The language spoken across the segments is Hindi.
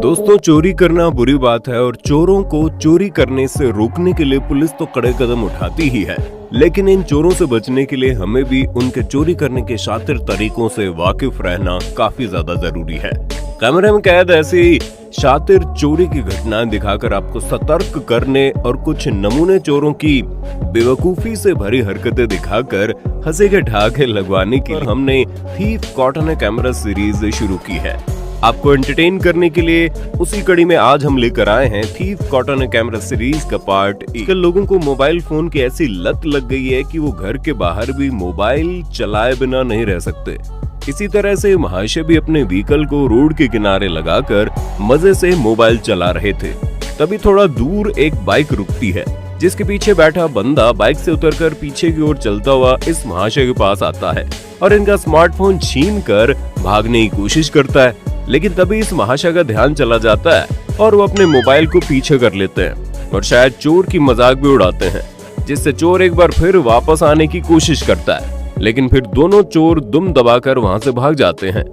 दोस्तों, चोरी करना बुरी बात है और चोरों को चोरी करने से रोकने के लिए पुलिस तो कड़े कदम उठाती ही है, लेकिन इन चोरों से बचने के लिए हमें भी उनके चोरी करने के शातिर तरीकों से वाकिफ रहना काफी ज्यादा जरूरी है। कैमरे में कैद ऐसी शातिर चोरी की घटनाएं दिखाकर आपको सतर्क करने और कुछ नमूने चोरों की बेवकूफी से भरी हरकतें दिखाकर हंसी के ठहाके लगवाने के लिए हमने thief caught on camera series शुरू की है। आपको एंटरटेन करने के लिए उसी कड़ी में आज हम लेकर आए हैं thief caught on camera series का पार्ट 1। लोगों को मोबाइल फोन की ऐसी लत लग गई है कि वो घर के बाहर भी मोबाइल चलाए बिना नहीं रह सकते। इसी तरह से महाशय भी अपने व्हीकल को रोड के किनारे लगाकर मजे से मोबाइल चला रहे थे। तभी थोड़ा दूर एक बाइक रुकती है, जिसके पीछे बैठा बंदा बाइक से उतरकर पीछे की ओर चलता हुआ इस महाशय के पास आता है और इनका स्मार्टफोन छीनकर भागने की कोशिश करता है। लेकिन तभी इस महाशय का ध्यान चला जाता है और वो अपने मोबाइल को पीछे कर लेते हैं और शायद चोर की मजाक भी उड़ाते हैं, जिससे चोर एक बार फिर वापस आने की कोशिश करता है। लेकिन फिर दोनों चोर दुम दबाकर वहां से भाग जाते हैं।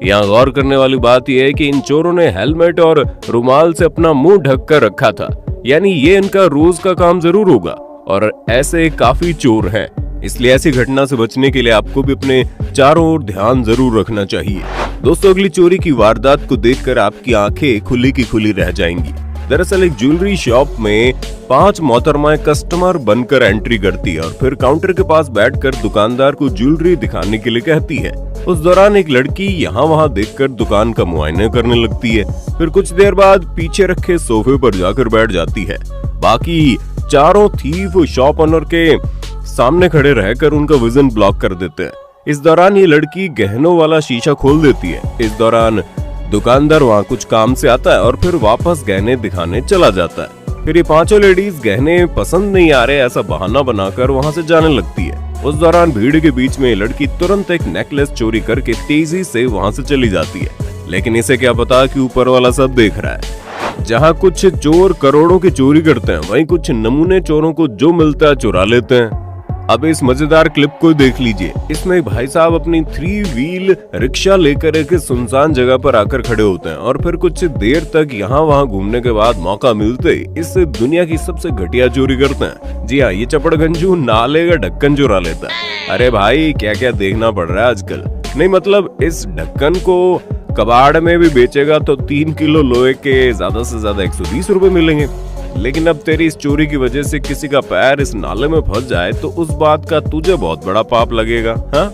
यहाँ गौर करने वाली बात यह है कि इन चोरों ने हेलमेट और रुमाल से अपना मुंह ढक कर रखा था, यानी ये इनका रोज का काम जरूर होगा और ऐसे काफी चोर हैं। इसलिए ऐसी घटना से बचने के लिए आपको भी अपने चारों ओर ध्यान जरूर रखना चाहिए। दोस्तों, अगली चोरी की वारदात को देखकर आपकी आंखें खुली की खुली रह जाएंगी। दरअसल एक ज्वेलरी शॉप में 5 मोहतरमाएं कस्टमर बनकर एंट्री करती है और फिर काउंटर के पास बैठकर दुकानदार को ज्वेलरी दिखाने के लिए कहती है। उस दौरान एक लड़की यहाँ वहाँ देखकर दुकान का मुआयना करने लगती है। फिर कुछ देर बाद पीछे रखे सोफे पर जाकर बैठ जाती है। बाकी चारों थीफ शॉप ओनर के सामने खड़े रहकर उनका विजन ब्लॉक कर देते हैं। इस दौरान ये लड़की गहनों वाला शीशा खोल देती है। इस दौरान दुकानदार वहाँ कुछ काम से आता है और फिर वापस गहने दिखाने चला जाता है। फिर ये पांचों लेडीज गहने पसंद नहीं आ रहे ऐसा बहाना बनाकर वहाँ से जाने लगती है। उस दौरान भीड़ के बीच में लड़की तुरंत एक नेकलेस चोरी करके तेजी से वहाँ से चली जाती है। लेकिन इसे क्या पता कि ऊपर वाला सब देख रहा है। जहाँ कुछ चोर करोड़ों की चोरी करते हैं, वहीं कुछ नमूने चोरों को जो मिलता है चुरा लेते हैं। अब इस मजेदार क्लिप को देख लीजिए। इसमें भाई साहब अपनी 3 व्हील रिक्शा लेकर एक सुनसान जगह पर आकर खड़े होते हैं और फिर कुछ देर तक यहाँ वहाँ घूमने के बाद मौका मिलते इस दुनिया की सबसे घटिया चोरी करते हैं। जी हाँ, ये चपड़गंजू नाले का ढक्कन चुरा लेता है। अरे भाई, क्या क्या देखना पड़ रहा है आजकल। नहीं मतलब इस ढक्कन को कबाड़ में भी बेचेगा तो 3 किलो लोहे के ज्यादा से ज्यादा 120 रुपए मिलेंगे। लेकिन अब तेरी इस चोरी की वजह से किसी का पैर इस नाले में फंस जाए तो उस बात का तुझे बहुत बड़ा पाप लगेगा। हाँ?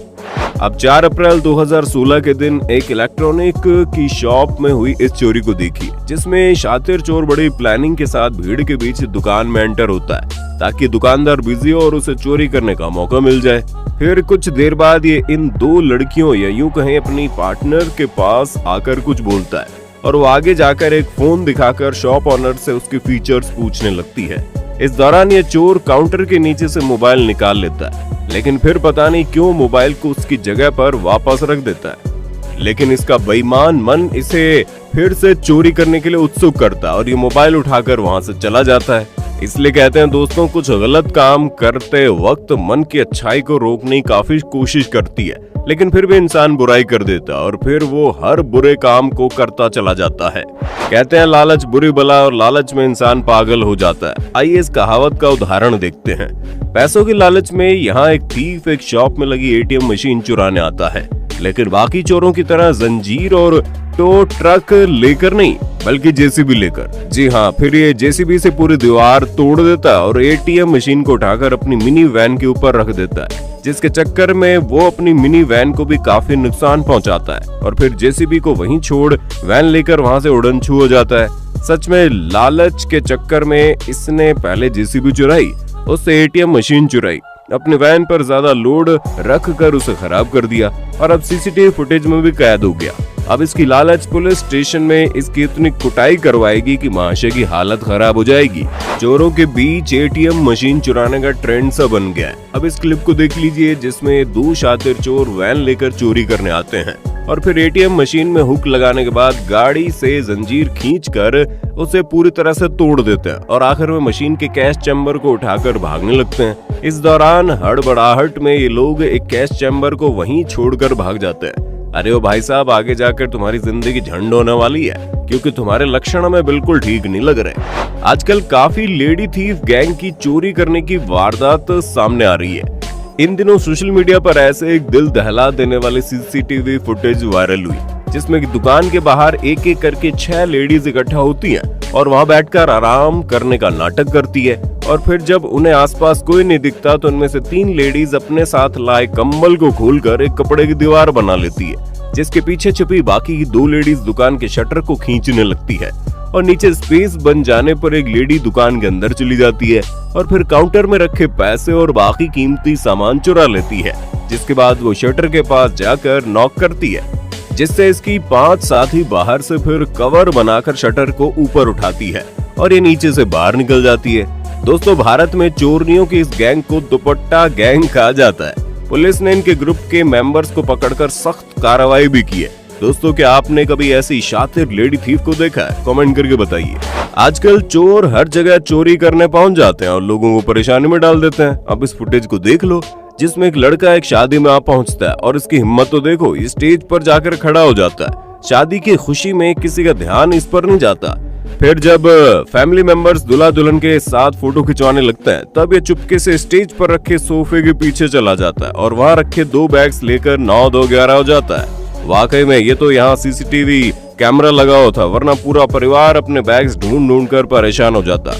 अब 4 अप्रैल 2016 के दिन एक इलेक्ट्रॉनिक की शॉप में हुई इस चोरी को देखिए, जिसमें शातिर चोर बड़ी प्लानिंग के साथ भीड़ के बीच दुकान में एंटर होता है ताकि दुकानदार बिजी हो और उसे चोरी करने का मौका मिल जाए। फिर कुछ देर बाद ये इन 2 लड़कियों या यूं कहें अपनी पार्टनर के पास आकर कुछ बोलता है और वो आगे जाकर एक फोन दिखाकर शॉप ऑनर से उसके फीचर्स पूछने लगती है। इस दौरान ये चोर काउंटर के नीचे से मोबाइल निकाल लेता है, लेकिन फिर पता नहीं क्यों मोबाइल को उसकी जगह पर वापस रख देता है। लेकिन इसका बेईमान मन इसे फिर से चोरी करने के लिए उत्सुक करता है और ये मोबाइल उठाकर वहां से चला जाता है। इसलिए कहते हैं दोस्तों, कुछ गलत काम करते वक्त मन की अच्छाई को रोकने की काफी कोशिश करती है, लेकिन फिर भी इंसान बुराई कर देता है और फिर वो हर बुरे काम को करता चला जाता है। कहते हैं लालच बुरी बला और लालच में इंसान पागल हो जाता है। आइए इस कहावत का उदाहरण देखते हैं। पैसों की लालच में यहाँ एक थीफ एक शॉप में लगी एटीएम मशीन चुराने आता है, लेकिन बाकी चोरों की तरह जंजीर और टो ट्रक लेकर नहीं बल्कि जेसीबी लेकर। जी हाँ, फिर ये जेसीबी से पूरी दीवार तोड़ देता है और एटीएम मशीन को उठाकर अपनी मिनी वैन के ऊपर रख देता है, जिसके चक्कर में वो अपनी मिनी वैन को भी काफी नुकसान पहुंचाता है और फिर जेसीबी को वहीं छोड़ वैन लेकर वहां से उड़न छू हो जाता है। सच में लालच के चक्कर में इसने पहले जेसीबी चुराई, उससे एटीएम मशीन चुराई अपने वैन पर ज्यादा लोड रख कर उसे खराब कर दिया और अब सीसीटीवी फुटेज में भी कैद हो गया। अब इसकी लालच पुलिस स्टेशन में इसकी इतनी कुटाई करवाएगी कि महाशय की हालत खराब हो जाएगी। चोरों के बीच एटीएम मशीन चुराने का ट्रेंड सा बन गया है। अब इस क्लिप को देख लीजिए जिसमें दो शातिर चोर वैन लेकर चोरी करने आते हैं और फिर एटीएम मशीन में हुक लगाने के बाद गाड़ी से जंजीर खींचकर उसे पूरी तरह से तोड़ देते हैं और आखिर में मशीन के कैश चैम्बर को उठाकर भागने लगते हैं। इस दौरान हड़बड़ाहट में ये लोग एक कैश चैम्बर को वहीं छोड़कर भाग जाते हैं। अरे ओ भाई साहब, आगे जाकर तुम्हारी जिंदगी झंड होने वाली है क्योंकि तुम्हारे लक्षण हमें बिल्कुल ठीक नहीं लग रहे। आजकल काफी लेडी थीफ गैंग की चोरी करने की वारदात सामने आ रही है। इन दिनों सोशल मीडिया पर ऐसे एक दिल दहला देने वाली सीसीटीवी फुटेज वायरल हुई जिसमें कि दुकान के बाहर एक एक करके 6 लेडीज इकट्ठा होती हैं और वहां बैठकर आराम करने का नाटक करती है और फिर जब उन्हें आसपास कोई नहीं दिखता तो उनमें से 3 लेडीज अपने साथ लाए कंबल को खोलकर एक कपड़े की दीवार बना लेती है जिसके पीछे छुपी बाकी की 2 लेडीज दुकान के शटर को खींचने लगती है और नीचे स्पेस बन जाने पर एक लेडी दुकान के अंदर चली जाती है और फिर काउंटर में रखे पैसे और बाकी कीमती सामान चुरा लेती है जिसके बाद वो शटर के पास जाकर नॉक करती है जिससे इसकी 5 साथी बाहर से फिर कवर बनाकर शटर को ऊपर उठाती है और ये नीचे से बाहर निकल जाती है। दोस्तों, भारत में चोरियों की इस गैंग को दुपट्टा गैंग कहा जाता है। पुलिस ने इनके ग्रुप के मेंबर्स को पकड़कर सख्त कार्रवाई भी की है। दोस्तों, क्या आपने कभी ऐसी शातिर लेडी थीफ को देखा है? कमेंट करके बताइए। आजकल चोर हर जगह चोरी करने पहुंच जाते हैं और लोगों को परेशानी में डाल देते हैं। अब इस फुटेज को देख लो जिसमें एक लड़का एक शादी में आ पहुंचता है और इसकी हिम्मत तो देखो, इस स्टेज पर जाकर खड़ा हो जाता है। शादी की खुशी में किसी का ध्यान इस पर नहीं जाता। फिर जब फैमिली मेंबर्स दूल्हा दुल्हन के साथ फोटो खिंचवाने लगते हैं तब ये चुपके से स्टेज पर रखे सोफे के पीछे चला जाता है और वहां रखे 2 बैग्स लेकर 9-2-11 हो जाता है। वाकई में ये तो यहाँ सीसीटीवी कैमरा लगा हुआ था, वरना पूरा परिवार अपने बैग्स ढूंढ कर परेशान हो जाता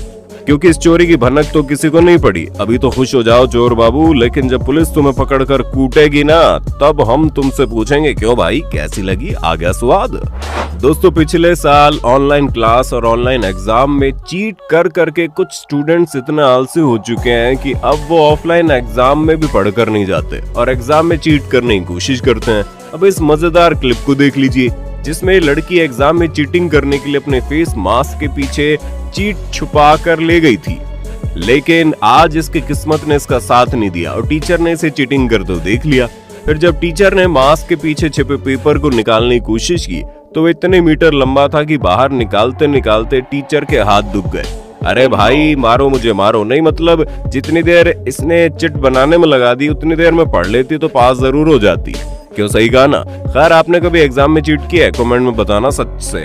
क्योंकि इस चोरी की भनक तो किसी को नहीं पड़ी। अभी तो खुश हो जाओ चोर बाबू, लेकिन जब पुलिस तुम्हें पकड़कर कूटेगी ना तब हम तुमसे पूछेंगे क्यों भाई, कैसी लगी, आ गया स्वाद। दोस्तों, पिछले साल ऑनलाइन क्लास और ऑनलाइन एग्जाम में चीट कर करके कुछ स्टूडेंट्स इतने आलसी हो चुके हैं कि अब वो ऑफलाइन एग्जाम में भी पढ़कर नहीं जाते और एग्जाम में चीट करने की कोशिश करते हैं। अब इस मजेदार क्लिप को देख लीजिए जिसमें लड़की एग्जाम में चीटिंग करने के लिए अपने फेस मास्क के पीछे चीट छुपा कर ले गई थी, लेकिन आज इसकी किस्मत ने इसका साथ नहीं दिया और टीचर ने इसे चीटिंग करते हुए देख लिया। फिर जब टीचर ने मास्क के पीछे छिपे पेपर को निकालने की कोशिश की तो वो इतने मीटर लंबा था कि बाहर निकालते निकालते टीचर के हाथ दुख गए। अरे भाई, मारो मुझे मारो नहीं, मतलब जितनी देर इसने चिट बनाने में लगा दी उतनी देर में पढ़ लेती तो पास जरूर हो जाती। क्यों, सही कहा ना? खैर, आपने कभी एग्जाम में चीट किया है? कमेंट में बताना सच से।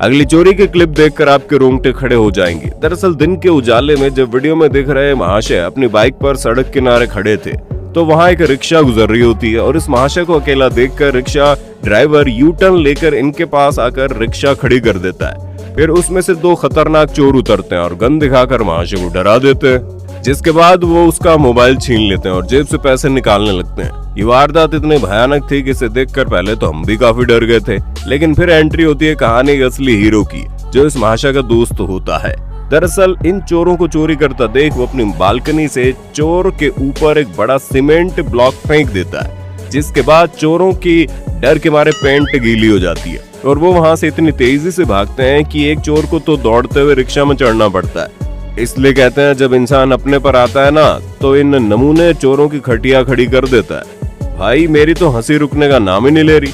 अगली चोरी की क्लिप देखकर आपके रोंगटे खड़े हो जाएंगे। दरअसल दिन के उजाले में जब वीडियो में दिख रहे महाशय अपनी बाइक पर सड़क किनारे खड़े थे तो वहां एक रिक्शा गुजर रही होती है और इस महाशय को अकेला देखकर रिक्शा ड्राइवर यू टर्न लेकर इनके पास आकर रिक्शा खड़ी कर देता है। फिर उसमें से 2 खतरनाक चोर उतरते हैं और गन दिखाकर महाशय को डरा देते हैं, जिसके बाद वो उसका मोबाइल छीन लेते हैं और जेब से पैसे निकालने लगते हैं। ये वारदात इतनी भयानक थी कि इसे देखकर पहले तो हम भी काफी डर गए थे, लेकिन फिर एंट्री होती है कहानी के असली हीरो की, जो इस महाशय का दोस्त होता है। दरअसल इन चोरों को चोरी करता देख वो अपनी बालकनी से चोर के ऊपर एक बड़ा सीमेंट ब्लॉक फेंक देता है, जिसके बाद चोरों की डर के मारे पैंट गीली हो जाती है और वो वहां से इतनी तेजी से भागते हैं कि एक चोर को तो दौड़ते हुए रिक्शा में चढ़ना पड़ता है। इसलिए कहते हैं जब इंसान अपने पर आता है ना तो इन नमूने चोरों की खटिया खड़ी कर देता है। भाई, मेरी तो हंसी रुकने का नाम ही नहीं ले रही।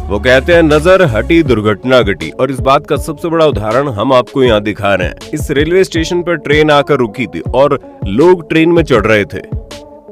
वो कहते हैं नजर हटी दुर्घटना घटी, और इस बात का सबसे बड़ा उदाहरण हम आपको यहाँ दिखा रहे हैं। इस रेलवे स्टेशन पर ट्रेन आकर रुकी थी और लोग ट्रेन में चढ़ रहे थे।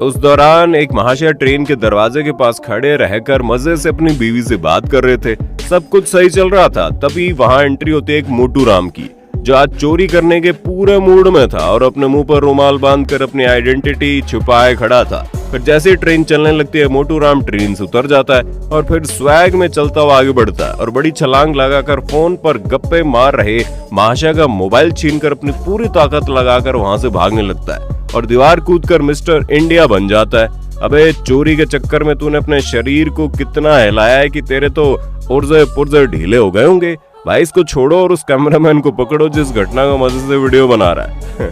उस दौरान एक महाशय ट्रेन के दरवाजे के पास खड़े रहकर मजे से अपनी बीवी से बात कर रहे थे। सब कुछ सही चल रहा था, तभी वहां एंट्री होती है एक मोटू राम की, जो आज चोरी करने के पूरे मूड में था और अपने मुंह पर रुमाल बांधकर अपनी आइडेंटिटी छुपाए खड़ा था। फिर जैसे ही ट्रेन चलने लगती है मोटू राम ट्रेन से उतर जाता है और फिर स्वैग में चलता हुआ आगे बढ़ता है और बड़ी छलांग लगाकर फोन पर गप्पे मार रहे महाशय का मोबाइल छीनकर अपनी पूरी ताकत लगाकर वहां से भागने लगता है और दीवार कूदकर मिस्टर इंडिया बन जाता है। अबे, चोरी के चक्कर में तूने अपने शरीर को कितना हिलाया है कि तेरे तो पुर्जे पुर्जे ढीले हो गए होंगे। भाई इसको छोड़ो और उस कैमरामैन को पकड़ो जिस घटना का मजे से वीडियो बना रहा है।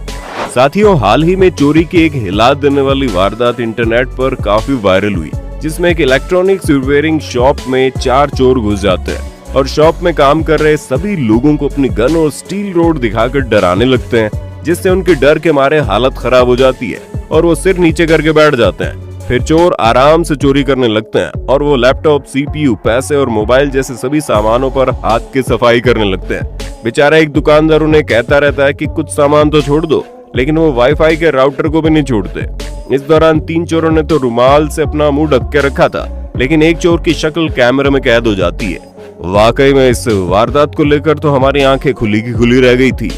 साथियों, हाल ही में चोरी की एक हिला देने वाली वारदात इंटरनेट पर काफी वायरल हुई, जिसमें एक इलेक्ट्रॉनिक्स रिपेयरिंग शॉप में 4 चोर घुस जाते हैं और शॉप में काम कर रहे सभी लोगों को अपनी गन और स्टील रोड दिखाकर डराने लगते हैं, जिससे उनके डर के मारे हालत खराब हो जाती है और वो सिर नीचे करके बैठ जाते हैं। फिर चोर आराम से चोरी करने लगते हैं और वो लैपटॉप, सीपीयू, पैसे और मोबाइल जैसे सभी सामानों पर हाथ की सफाई करने लगते हैं। बेचारा एक दुकानदार उन्हें कहता रहता है कि कुछ सामान तो छोड़ दो, लेकिन वो वाईफाई के राउटर को भी नहीं छोड़ते। इस दौरान 3 चोरों ने तो रुमाल से अपना मुंह ढक के रखा था, लेकिन एक चोर की शक्ल कैमरे में कैद हो जाती है। वाकई में इस वारदात को लेकर तो हमारी आंखें खुली की खुली रह गई थी।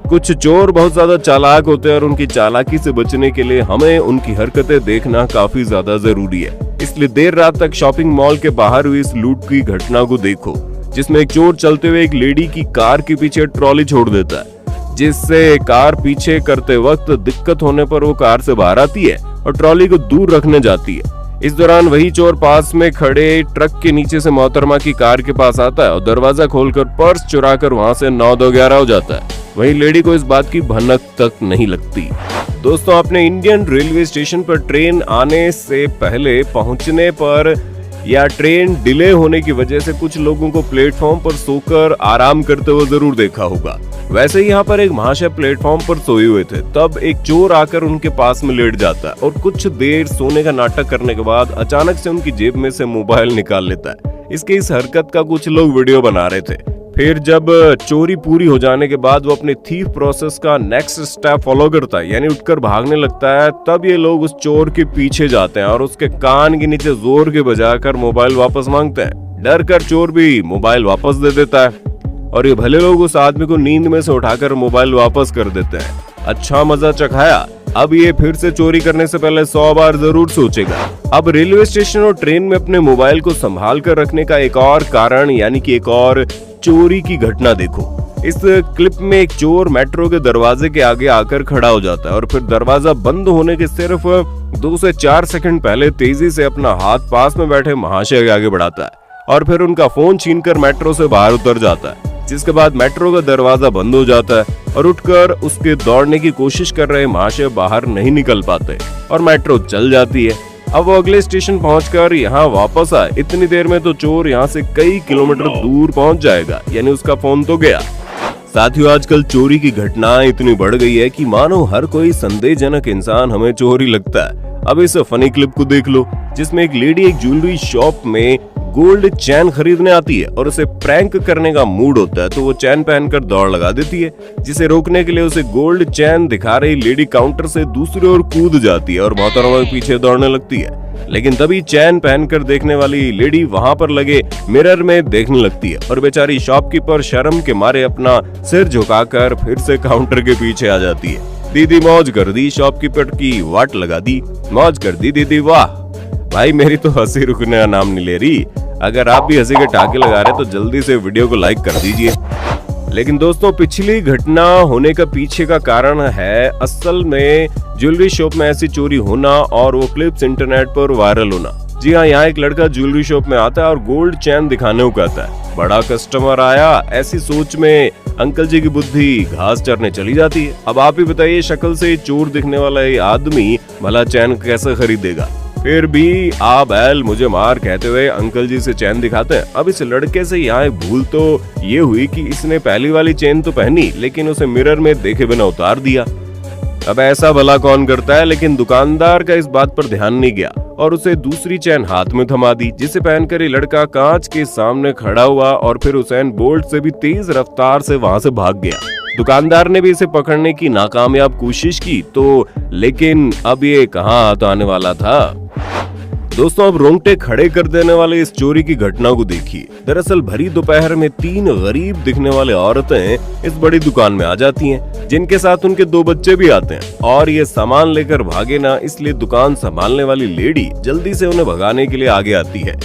कुछ चोर बहुत ज्यादा चालाक होते हैं और उनकी चालाकी से बचने के लिए हमें उनकी हरकतें देखना काफी ज्यादा जरूरी है। इसलिए देर रात तक शॉपिंग मॉल के बाहर हुई इस लूट की घटना को देखो, जिसमें एक चोर चलते हुए एक लेडी की कार के पीछे ट्रॉली छोड़ देता है, जिससे कार पीछे करते वक्त दिक्कत होने पर वो कार से बाहर आती है और ट्रॉली को दूर रखने जाती है। इस दौरान वही चोर पास में खड़े ट्रक के नीचे से मोहतरमा की कार के पास आता है और दरवाजा खोलकर पर्स चुराकर वहां से 9-2-11 हो जाता है। वहीं लेडी को इस बात की भनक तक नहीं लगती। दोस्तों, अपने इंडियन रेलवे स्टेशन पर ट्रेन आने से पहले पहुंचने पर या ट्रेन डिले होने की वजह से कुछ लोगों को प्लेटफॉर्म पर सोकर आराम करते हुए जरूर देखा होगा। वैसे ही यहाँ पर एक महाशय प्लेटफॉर्म पर सोए हुए थे, तब एक चोर आकर उनके पास में लेट जाता है और कुछ देर सोने का नाटक करने के बाद अचानक से उनकी जेब में से मोबाइल निकाल लेता है। इसके इस हरकत का कुछ लोग वीडियो बना रहे थे। फिर जब चोरी पूरी हो जाने के बाद वो अपने थीफ प्रोसेस का नेक्स्ट स्टेप फॉलो करता है, यानी उठकर भागने लगता है, तब ये लोग उस चोर के पीछे जाते हैं और उसके कान के नीचे जोर के बजाकर मोबाइल वापस मांगते हैं। डर कर चोर भी मोबाइल वापस दे देता है और ये भले लोग उस आदमी को नींद में से उठाकर मोबाइल वापस कर देते हैं। अच्छा मजा चखाया, अब ये फिर से चोरी करने से पहले 100 बार जरूर सोचेगा। अब रेलवे स्टेशन और ट्रेन में अपने मोबाइल को संभाल कर रखने का एक और कारण, यानी कि एक और चोरी की घटना देखो। इस क्लिप में एक चोर मेट्रो के दरवाजे के आगे आकर खड़ा हो जाता है और फिर दरवाजा बंद होने के सिर्फ 2 से 4 सेकंड पहले तेजी से अपना हाथ पास में बैठे महाशय के आगे बढ़ाता है और फिर उनका फोन छीनकर मेट्रो से बाहर उतर जाता है, जिसके बाद मेट्रो का दरवाजा बंद हो जाता है और उठकर उसके दौड़ने की कोशिश कर रहे महाशय बाहर नहीं निकल पाते और मेट्रो चल जाती है। अब वो अगले स्टेशन पहुंचकर यहाँ वापस आए, इतनी देर में तो चोर यहाँ से कई किलोमीटर दूर पहुंच जाएगा, यानी उसका फोन तो गया। साथियों, आजकल चोरी की घटनाएं इतनी बढ़ गई है कि मानो हर कोई संदेहजनक इंसान हमें चोर ही लगता है। अब इस फनी क्लिप को देख लो, जिसमें एक लेडी एक ज्वेलरी शॉप में गोल्ड चैन खरीदने आती है और उसे प्रैंक करने का मूड होता है, तो वो चैन पहनकर दौड़ लगा देती है, जिसे रोकने के लिए उसे गोल्ड चैन दिखा रही लेडी काउंटर से दूसरी ओर कूद जाती है और मोहतरमा के पीछे दौड़ने लगती है। लेकिन तभी चैन पहनकर देखने वाली लेडी वहां पर लगे मिरर में देखने लगती है और बेचारी शॉपकीपर शर्म के मारे अपना सिर झुकाकर फिर से काउंटर के पीछे आ जाती है। दीदी मौज कर दी, शॉपकीपर की वाट लगा दी, मौज कर दी दीदी, वाह। भाई मेरी तो हंसी रुकने का नाम नहीं ले रही। अगर आप भी हंसी के टाके लगा रहे तो जल्दी से वीडियो को लाइक कर दीजिए। लेकिन दोस्तों, पिछली घटना होने का पीछे का कारण है असल में ज्वेलरी शॉप में ऐसी चोरी होना और वो क्लिप्स इंटरनेट पर वायरल होना। जी हाँ, यहाँ एक लड़का ज्वेलरी शॉप में आता है और गोल्ड चैन दिखाने को कहता है। बड़ा कस्टमर आया, ऐसी सोच में अंकल जी की बुद्धि घास चरने चली जाती है। अब आप ही बताइए, शक्ल से चोर दिखने वाला ये आदमी भला चैन कैसे खरीदेगा? फिर भी आ बैल मुझे मार कहते हुए अंकल जी से चैन दिखाते हैं। अब इस लड़के से यहाँ एक भूल तो ये हुई कि इसने पहली वाली चैन तो पहनी, लेकिन उसे मिरर में देखे बिना उतार दिया। अब ऐसा भला कौन करता है, लेकिन दुकानदार का इस बात पर ध्यान नहीं गया और उसे दूसरी चैन हाथ में थमा दी, जिसे पहनकर ये लड़का कांच के सामने खड़ा हुआ और फिर हुसैन बोल्ट से भी तेज रफ्तार से वहां से भाग गया। दुकानदार ने भी इसे पकड़ने की नाकामयाब कोशिश की तो, लेकिन अब ये कहाँ हाथ आने वाला था। दोस्तों, अब रोंगटे खड़े कर देने वाले इस चोरी की घटना को देखिए। दरअसल भरी दोपहर में 3 गरीब दिखने वाले औरतें इस बड़ी दुकान में आ जाती हैं, जिनके साथ उनके 2 बच्चे भी आते हैं और ये सामान लेकर भागे ना, इसलिए दुकान संभालने वाली लेडी जल्दी से उन्हें भगाने के लिए आगे आती है।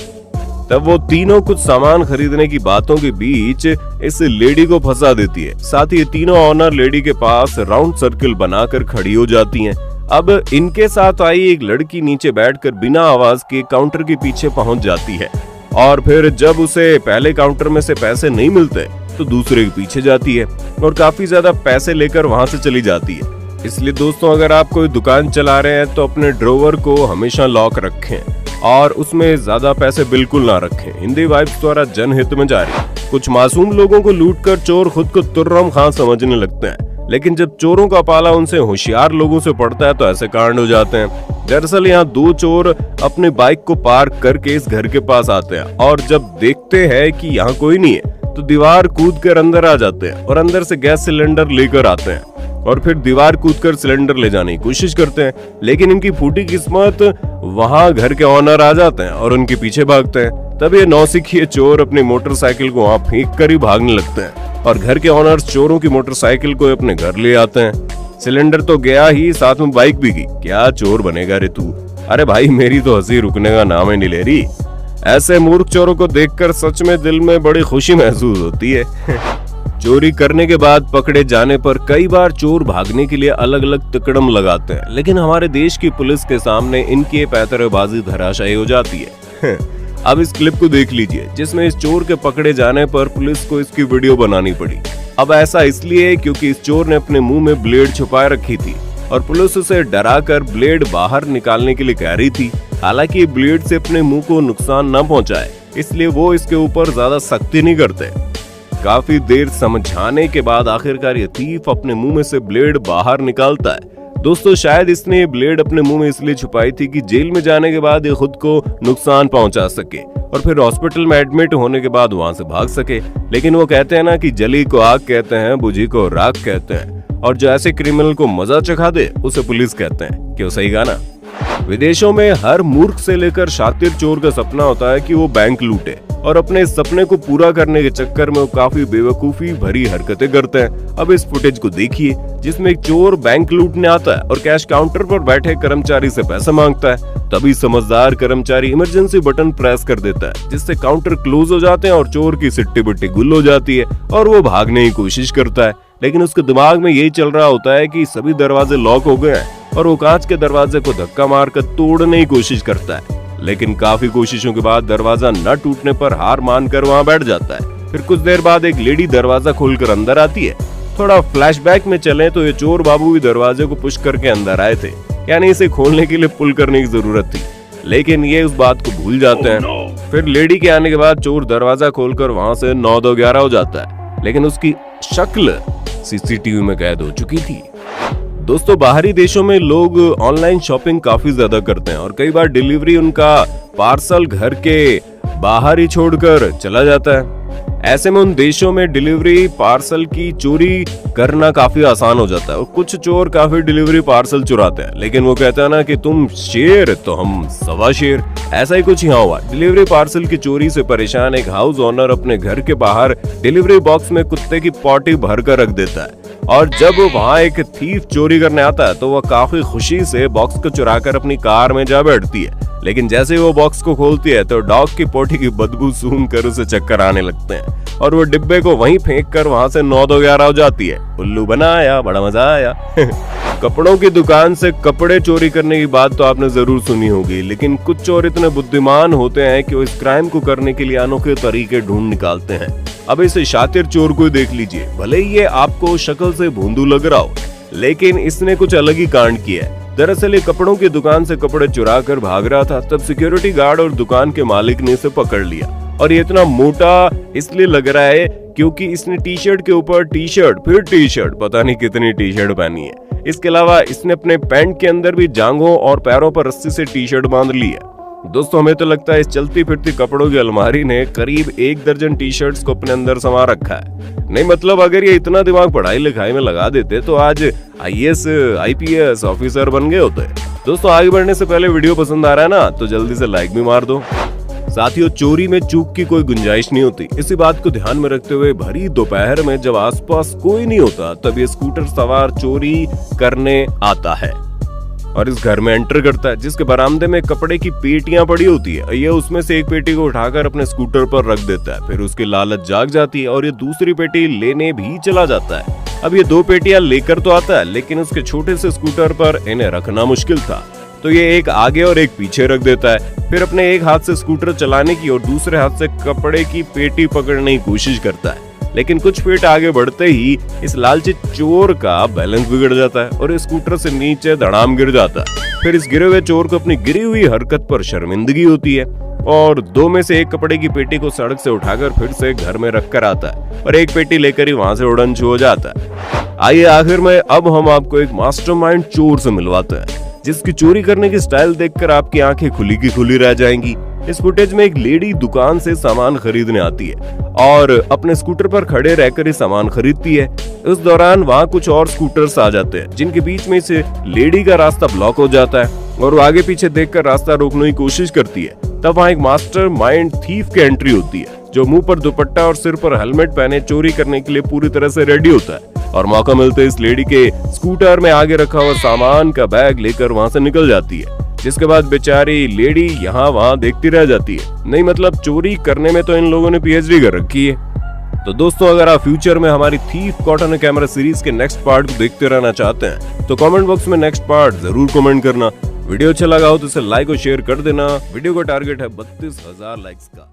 तब वो तीनों कुछ सामान खरीदने की बातों के बीच इस लेडी को फंसा देती है। साथ ही तीनों ऑनर लेडी के पास राउंड सर्किल बनाकर खड़ी हो जाती हैं। अब इनके साथ आई एक लड़की नीचे बैठकर बिना आवाज के काउंटर के पीछे पहुंच जाती है और फिर जब उसे पहले काउंटर में से पैसे नहीं मिलते तो दूसरे के पीछे जाती है और काफी ज्यादा पैसे लेकर वहां से चली जाती है। इसलिए दोस्तों, अगर आप कोई दुकान चला रहे हैं तो अपने ड्रॉवर को हमेशा लॉक रखें और उसमें ज्यादा पैसे बिल्कुल ना रखें। हिंदी वाइब्स द्वारा जनहित में जारी। कुछ मासूम लोगों को लूटकर चोर खुद को तुर्रम खां समझने लगते हैं, लेकिन जब चोरों का पाला उनसे होशियार लोगों से पड़ता है तो ऐसे कांड हो जाते हैं। दरअसल यहाँ दो चोर अपने बाइक को पार्क करके इस घर के पास आते हैं और जब देखते हैं कि यहाँ कोई नहीं है तो दीवार कूद कर अंदर आ जाते हैं और अंदर से गैस सिलेंडर लेकर आते हैं और फिर दीवार कूदकर सिलेंडर ले जाने की कोशिश करते हैं। लेकिन इनकी फूटी किस्मत, वहां घर के ऑनर आ जाते हैं और उनके पीछे भागते हैं। तब ये नौसिखिए चोर अपनी मोटरसाइकिल को वहां फेंक कर ही भागने लगते हैं और घर के ऑनर चोरों की मोटरसाइकिल को अपने घर ले आते हैं। सिलेंडर तो गया ही, साथ में बाइक भी गई। क्या चोर बनेगा रे तू? अरे भाई, मेरी तो हंसी रुकने का नाम ही नहीं ले रही। ऐसे मूर्ख चोरों को देखकर सच में दिल में बड़ी खुशी महसूस होती है। चोरी करने के बाद पकड़े जाने पर कई बार चोर भागने के लिए अलग अलग तिकड़म लगाते हैं, लेकिन हमारे देश की पुलिस के सामने इनकी ये पैतरेबाजी धराशायी हो जाती है। अब इस क्लिप को देख लीजिए जिसमें इस चोर के पकड़े जाने पर पुलिस को इसकी वीडियो बनानी पड़ी। अब ऐसा इसलिए क्योंकि इस चोर ने अपने मुंह में ब्लेड छुपाए रखी थी और पुलिस उसे डराकर ब्लेड बाहर निकालने के लिए कह रही थी। हालांकि ब्लेड से अपने मुंह को नुकसान न पहुंचाए, इसलिए वो इसके ऊपर ज्यादा सख्ती नहीं करते। काफी देर समझाने के बाद आखिरकार ये थीफ अपने मुंह में से ब्लेड बाहर निकालता है। दोस्तों, शायद इसने ये ब्लेड अपने मुंह में इसलिए छुपाई थी कि जेल में जाने के बाद ये खुद को नुकसान पहुंचा सके और फिर हॉस्पिटल में एडमिट होने के बाद वहां से भाग सके। लेकिन वो कहते हैं ना कि जली को आग कहते हैं, बुझी को राख कहते हैं, और जो ऐसे क्रिमिनल को मजा चखा दे उसे पुलिस कहते हैं। क्यों सही गाना? विदेशों में हर मूर्ख से लेकर शातिर चोर का सपना होता है कि वो बैंक लूटे और अपने इस सपने को पूरा करने के चक्कर में वो काफी बेवकूफी भरी हरकतें करते हैं। अब इस फुटेज को देखिए जिसमें एक चोर बैंक लूटने आता है और कैश काउंटर पर बैठे कर्मचारी से पैसा मांगता है। तभी समझदार कर्मचारी इमरजेंसी बटन प्रेस कर देता है जिससे काउंटर क्लोज हो जाते हैं और चोर की सिट्टी बिट्टी गुल हो जाती है और वो भागने की कोशिश करता है। लेकिन उसके दिमाग में यही चल रहा होता है कि सभी दरवाजे लॉक हो गए हैं और वो कांच के दरवाजे को धक्का मारकर तोड़ने की कोशिश करता है। लेकिन काफी कोशिशों के बाद दरवाजा न टूटने पर हार मानकर वहां बैठ जाता है। फिर कुछ देर बाद एक लेडी दरवाजा खोलकर अंदर आती है। थोड़ा फ्लैशबैक में चलें तो ये चोर बाबू भी दरवाजे को पुश करके अंदर आए थे, यानी इसे खोलने के लिए पुल करने की जरूरत थी, लेकिन ये उस बात को भूल जाते हैं। फिर लेडी के आने के बाद चोर दरवाजा खोलकर वहां से 9-2-11 हो जाता है, लेकिन उसकी शक्ल सीसीटीवी में कैद हो चुकी थी। दोस्तों, बाहरी देशों में लोग ऑनलाइन शॉपिंग काफी ज्यादा करते हैं और कई बार डिलीवरी उनका पार्सल घर के बाहर ही छोड़कर चला जाता है। ऐसे में उन देशों में डिलीवरी पार्सल की चोरी करना काफी आसान हो जाता है और कुछ चोर काफी डिलीवरी पार्सल चुराते हैं, लेकिन वो कहता है ना कि तुम शेर तो हम सवा शेर। ऐसा ही कुछ यहाँ हुआ। डिलीवरी पार्सल की चोरी से परेशान एक हाउस ओनर अपने घर के बाहर डिलीवरी बॉक्स में कुत्ते की पॉटी भर कर रख देता है और जब वहाँ एक थीफ चोरी करने आता है तो वह काफी खुशी से बॉक्स को चुराकर अपनी कार में जा बैठती है। लेकिन जैसे ही वो बॉक्स को खोलती है तो डॉग की पोटी की बदबू सूंघ कर उसे चक्कर आने लगते हैं और वो डिब्बे को वहीं फेंक कर वहां से 9-2-11 हो जाती है। उल्लू बनाया, बड़ा मजा आया। कपड़ों की दुकान से कपड़े चोरी करने की बात तो आपने जरूर सुनी होगी, लेकिन कुछ चोर इतने बुद्धिमान होते हैं कि वो इस क्राइम को करने के लिए अनोखे तरीके ढूंढ निकालते हैं। अब इस शातिर चोर को देखिए, भले ही ये आपको शक्ल से भोंदू लग रहा हो, लेकिन इसने कुछ अलग ही कांड किया है। दरअसल ये कपड़ों की दुकान से कपड़े चुरा कर भाग रहा था, तब सिक्योरिटी गार्ड और दुकान के मालिक ने इसे पकड़ लिया। और ये इतना मोटा इसलिए लग रहा है क्योंकि इसने टी शर्ट के ऊपर टी शर्ट फिर टी शर्ट, पता नहीं कितनी टी शर्ट पहनी है। इसके अलावा इसने अपने पैंट के अंदर भी जांघों और पैरों पर रस्सी से टी शर्ट बांध ली है। दोस्तों, हमें तो लगता है इस चलती फिरती कपड़ों की अलमारी ने करीब 1 दर्जन टी शर्ट्स को अपने अंदर समा रखा है। नहीं मतलब अगर ये इतना दिमाग पढ़ाई लिखाई में लगा देते तो आज IAS IPS ऑफिसर बन गए होते। दोस्तों, आगे बढ़ने से पहले वीडियो पसंद आ रहा है ना तो जल्दी से लाइक भी मार दो। साथियों, चोरी में चूक की कोई गुंजाइश नहीं होती। इसी बात को ध्यान में रखते हुए भरी दोपहर में जब आसपास कोई नहीं होता तब ये स्कूटर सवार चोरी करने आता है और इस घर में एंटर करता है जिसके बरामदे में कपड़े की पेटियां पड़ी होती है। ये उसमें से एक पेटी को उठाकर अपने स्कूटर पर रख देता है। फिर उसकी लालच जाग जाती है और ये दूसरी पेटी लेने भी चला जाता है। अब ये 2 पेटियां लेकर तो आता है, लेकिन उसके छोटे से स्कूटर पर इन्हें रखना मुश्किल था, तो ये एक आगे और एक पीछे रख देता है। फिर अपने एक हाथ से स्कूटर चलाने की और दूसरे हाथ से कपड़े की पेटी पकड़ने की कोशिश करता है, लेकिन कुछ फीट आगे बढ़ते ही इस लालची चोर का बैलेंस बिगड़ जाता है और स्कूटर से नीचे धड़ाम गिर जाता है। फिर इस गिरे हुए चोर को अपनी गिरी हुई हरकत पर शर्मिंदगी होती है और दो में से एक कपड़े की पेटी को सड़क से उठाकर फिर से घर में रख कर आता है और एक पेटी लेकर ही वहां से उड़न छू हो जाता है। आइए आखिर में अब हम आपको एक मास्टरमाइंड चोर से मिलवाते हैं, जिसकी चोरी करने की स्टाइल देखकर आपकी आंखें खुली की खुली रह जाएंगी। इस फुटेज में एक लेडी दुकान से सामान खरीदने आती है और अपने स्कूटर पर खड़े रहकर ही सामान खरीदती है। उस दौरान वहाँ कुछ और स्कूटर्स आ जाते हैं, जिनके बीच में से लेडी का रास्ता ब्लॉक हो जाता है और वो आगे पीछे देखकर रास्ता रोकने की कोशिश करती है। तब वहाँ एक मास्टर माइंड थीफ की एंट्री होती है, जो मुंह पर दुपट्टा और सिर पर हेलमेट पहने चोरी करने के लिए पूरी तरह से रेडी होता है और मौका मिलते इस लेडी के स्कूटर में आगे रखा हुआ सामान का बैग लेकर वहाँ से निकल जाती है, जिसके बाद बेचारी लेडी यहाँ वहाँ देखती रह जाती है। नहीं मतलब चोरी करने में तो इन लोगों ने पीएचडी कर रखी है। तो दोस्तों, अगर आप फ्यूचर में हमारी thief caught on camera series के नेक्स्ट पार्ट को देखते रहना चाहते हैं तो कमेंट बॉक्स में नेक्स्ट पार्ट जरूर कमेंट करना। वीडियो अच्छा लगा हो तो इसे लाइक और शेयर कर देना। वीडियो का टारगेट है 32,000 लाइक्स का।